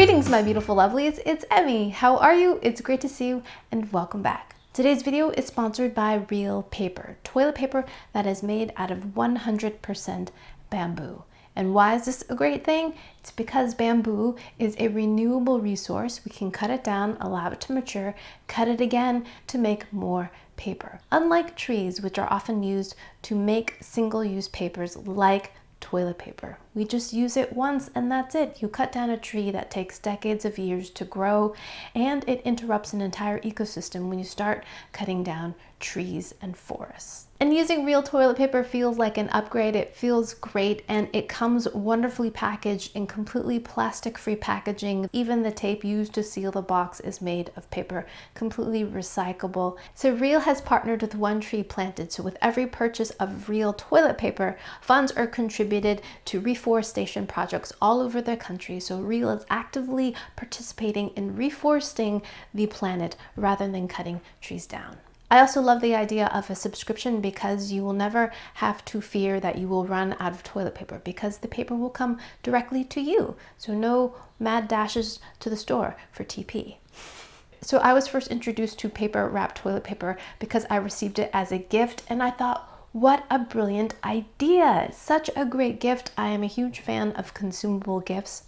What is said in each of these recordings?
Greetings, my beautiful lovelies. It's Emmy. How are you? It's great to see you and welcome back. Today's video is sponsored by Real Paper, toilet paper that is made out of 100% bamboo. And why is this a great thing? It's because bamboo is a renewable resource. We can cut it down, allow it to mature, cut it again to make more paper. Unlike trees, which are often used to make single-use papers like toilet paper. We just use it once and that's it. You cut down a tree that takes decades of years to grow, and it interrupts an entire ecosystem when you start cutting down trees and forests. And using real toilet paper feels like an upgrade. It feels great, and it comes wonderfully packaged in completely plastic-free packaging. Even the tape used to seal the box is made of paper, completely recyclable. So Real has partnered with One Tree Planted. So with every purchase of Real toilet paper, funds are contributed to reforestation projects all over the country. So Real is actively participating in reforesting the planet rather than cutting trees down. I also love the idea of a subscription because you will never have to fear that you will run out of toilet paper because the paper will come directly to you. So no mad dashes to the store for TP. So I was first introduced to paper wrapped toilet paper because I received it as a gift, and I thought, what a brilliant idea. Such a great gift. I am a huge fan of consumable gifts.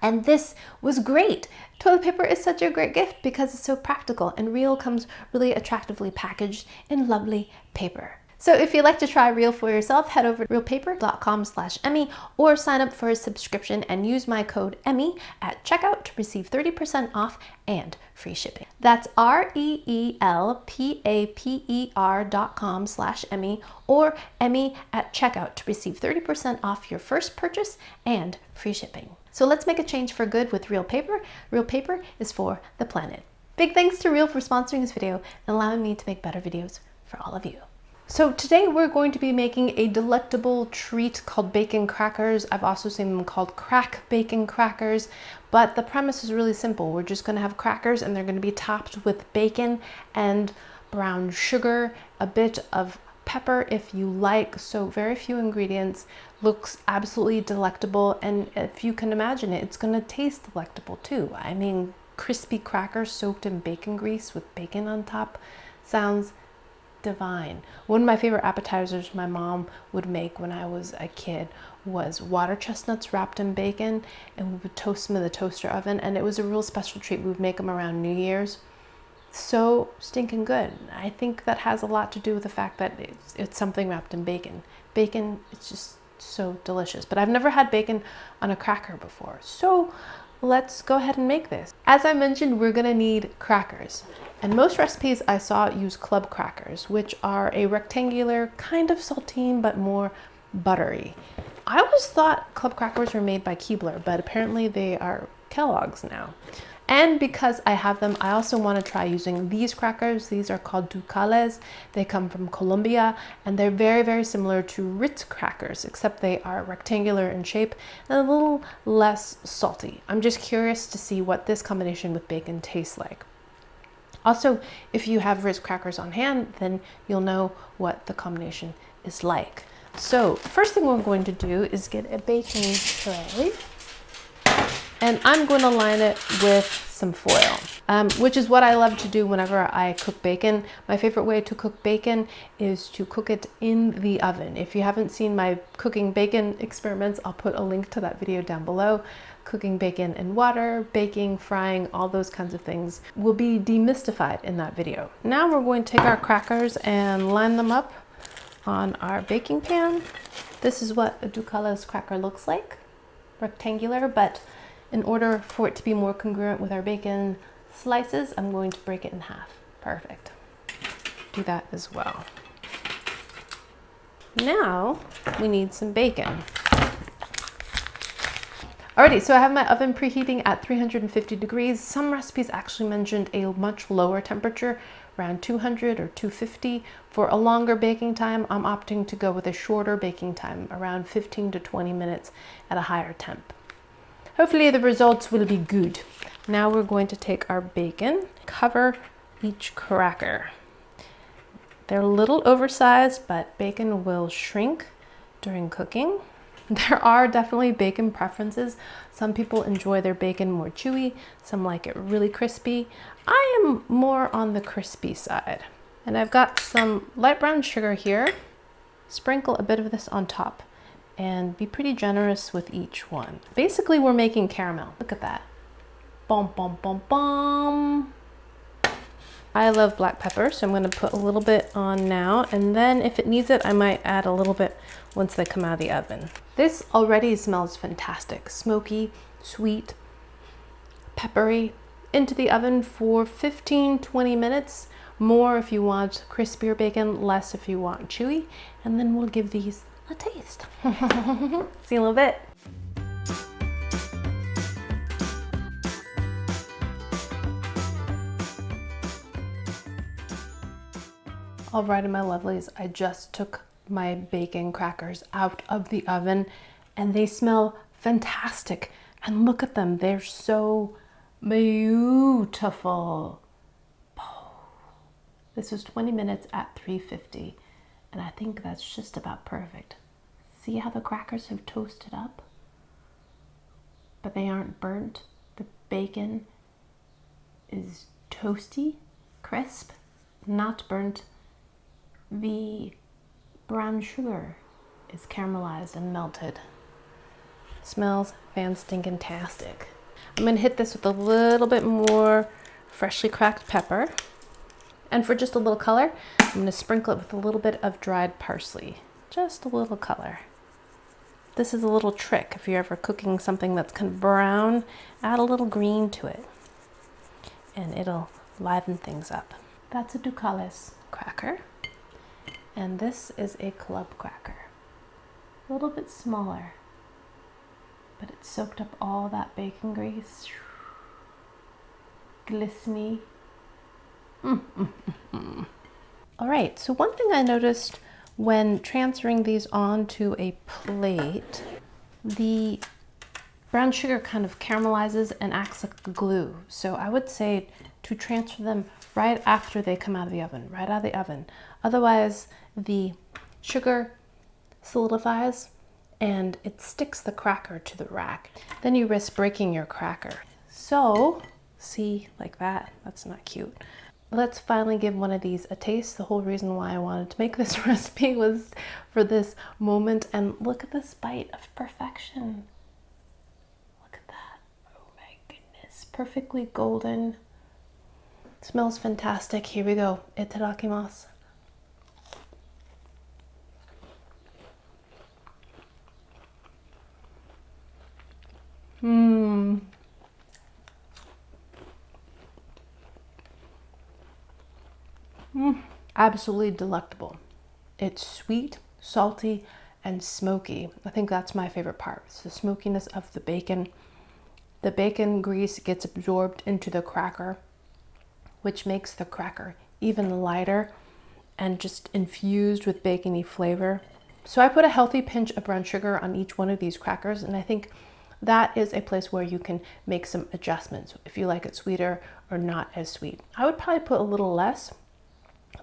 And this was great. Toilet paper is such a great gift because it's so practical, and Real comes really attractively packaged in lovely paper. So if you'd like to try Real for yourself, head over to realpaper.com/Emmy or sign up for a subscription and use my code Emmy at checkout to receive 30% off and free shipping. That's realpaper.com/Emmy or Emmy at checkout to receive 30% off your first purchase and free shipping. So let's make a change for good with Real Paper. Real Paper is for the planet. Big thanks to Real for sponsoring this video and allowing me to make better videos for all of you. So today we're going to be making a delectable treat called bacon crackers. I've also seen them called crack bacon crackers, but the premise is really simple. We're just going to have crackers and they're going to be topped with bacon and brown sugar, a bit of pepper if you like. So very few ingredients, looks absolutely delectable, and if you can imagine it, it's going to taste delectable too. I mean, crispy crackers soaked in bacon grease with bacon on top sounds divine. One of my favorite appetizers my mom would make when I was a kid was water chestnuts wrapped in bacon, and we would toast them in the toaster oven, and it was a real special treat. We would make them around New Year's. So stinking good. I think that has a lot to do with the fact that it's something wrapped in bacon. Bacon, it's just so delicious. But I've never had bacon on a cracker before. So let's go ahead and make this. As I mentioned, we're gonna need crackers. And most recipes I saw use club crackers, which are a rectangular kind of saltine, but more buttery. I always thought club crackers were made by Keebler, but apparently they are Kellogg's now. And because I have them, I also want to try using these crackers. These are called Ducales. They come from Colombia, and they're very, very similar to Ritz crackers, except they are rectangular in shape and a little less salty. I'm just curious to see what this combination with bacon tastes like. Also, if you have Ritz crackers on hand, then you'll know what the combination is like. So first thing we're going to do is get a baking tray. And I'm going to line it with some foil, which is what I love to do whenever I cook bacon. My favorite way to cook bacon is to cook it in the oven. If you haven't seen my cooking bacon experiments, I'll put a link to that video down below. Cooking bacon in water, baking, frying, all those kinds of things will be demystified in that video. Now we're going to take our crackers and line them up on our baking pan. This is what a Ducales cracker looks like, rectangular, but in order for it to be more congruent with our bacon slices, I'm going to break it in half. Perfect. Do that as well. Now we need some bacon. Alrighty, so I have my oven preheating at 350 degrees. Some recipes actually mentioned a much lower temperature, around 200 or 250. For a longer baking time, I'm opting to go with a shorter baking time, around 15 to 20 minutes at a higher temp. Hopefully the results will be good. Now we're going to take our bacon, cover each cracker. They're a little oversized, but bacon will shrink during cooking. There are definitely bacon preferences. Some people enjoy their bacon more chewy, some like it really crispy. I am more on the crispy side. And I've got some light brown sugar here. Sprinkle a bit of this on top and be pretty generous with each one. Basically, we're making caramel. Look at that. Bom, bom, bom, bom. I love black pepper, so I'm going to put a little bit on now, and then if it needs it, I might add a little bit once they come out of the oven. This already smells fantastic. Smoky, sweet, peppery. Into the oven for 15-20 minutes. More if you want crispier bacon, less if you want chewy, and then we'll give these a taste. See you in a little bit. All right, my lovelies, I just took my bacon crackers out of the oven and they smell fantastic. And look at them, they're so beautiful. This was 20 minutes at 350, and I think that's just about perfect. See how the crackers have toasted up? But they aren't burnt. The bacon is toasty, crisp, not burnt. The brown sugar is caramelized and melted. Smells fan-stinkin-tastic. I'm gonna hit this with a little bit more freshly cracked pepper. And for just a little color, I'm gonna sprinkle it with a little bit of dried parsley. Just a little color. This is a little trick. If you're ever cooking something that's kind of brown, add a little green to it. And it'll liven things up. That's a Ducales cracker. And this is a club cracker. A little bit smaller, but it soaked up all that bacon grease. Glistening. All right, so one thing I noticed when transferring these onto a plate, the brown sugar kind of caramelizes and acts like glue. So I would say to transfer them right after they come out of the oven, right out of the oven. Otherwise, the sugar solidifies and it sticks the cracker to the rack. Then you risk breaking your cracker. So, see, like that, that's not cute. Let's finally give one of these a taste. The whole reason why I wanted to make this recipe was for this moment. And look at this bite of perfection. Look at that. Oh my goodness. Perfectly golden. Smells fantastic. Here we go. Itadakimasu. Absolutely delectable. It's sweet, salty, and smoky. I think that's my favorite part. It's the smokiness of the bacon. The bacon grease gets absorbed into the cracker, which makes the cracker even lighter and just infused with bacony flavor. So I put a healthy pinch of brown sugar on each one of these crackers, and I think that is a place where you can make some adjustments if you like it sweeter or not as sweet. I would probably put a little less,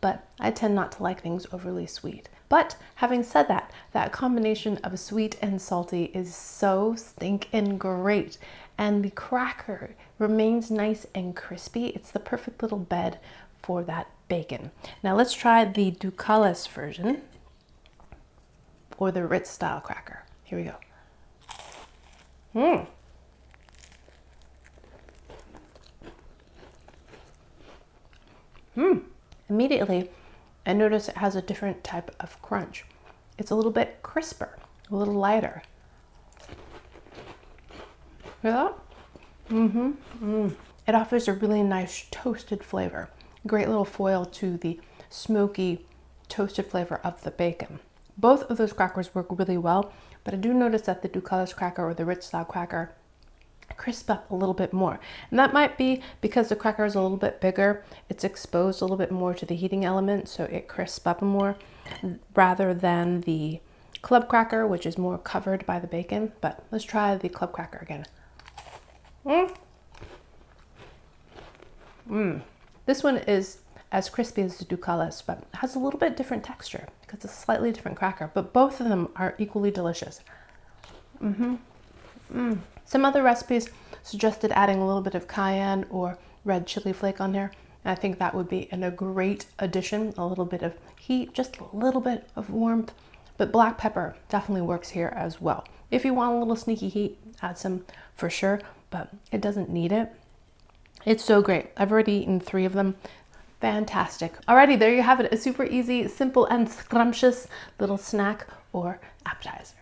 but I tend not to like things overly sweet. But having said that, that combination of sweet and salty is so stinkin' great. And the cracker remains nice and crispy. It's the perfect little bed for that bacon. Now let's try the Ducales version, or the Ritz style cracker. Here we go. Immediately, I notice it has a different type of crunch. It's a little bit crisper, a little lighter. Hear that? It offers a really nice toasted flavor. Great little foil to the smoky, toasted flavor of the bacon. Both of those crackers work really well, but I do notice that the Ducales cracker or the Ritz style cracker crisp up a little bit more. And that might be because the cracker is a little bit bigger. It's exposed a little bit more to the heating element, so it crisps up more, rather than the club cracker, which is more covered by the bacon. But let's try the club cracker again. This one is as crispy as the Ducales, but has a little bit different texture because it's a slightly different cracker, but both of them are equally delicious. Some other recipes suggested adding a little bit of cayenne or red chili flake on there. And I think that would be a great addition, a little bit of heat, just a little bit of warmth. But black pepper definitely works here as well. If you want a little sneaky heat, add some for sure, but it doesn't need it. It's so great. I've already eaten 3 of them. Fantastic. Alrighty, there you have it. A super easy, simple, and scrumptious little snack or appetizer.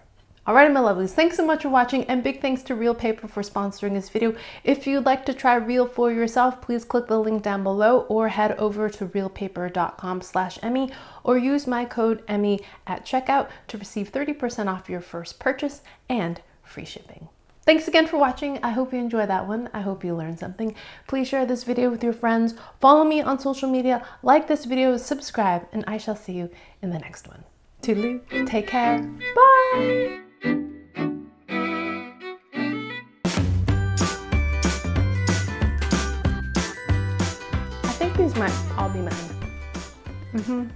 Alrighty, my lovelies, thanks so much for watching, and big thanks to Real Paper for sponsoring this video. If you'd like to try Real for yourself, please click the link down below or head over to realpaper.com/Emmy or use my code Emmy at checkout to receive 30% off your first purchase and free shipping. Thanks again for watching. I hope you enjoyed that one. I hope you learned something. Please share this video with your friends. Follow me on social media, like this video, subscribe, and I shall see you in the next one. Toodaloo, take care, bye! I think these might all be mine.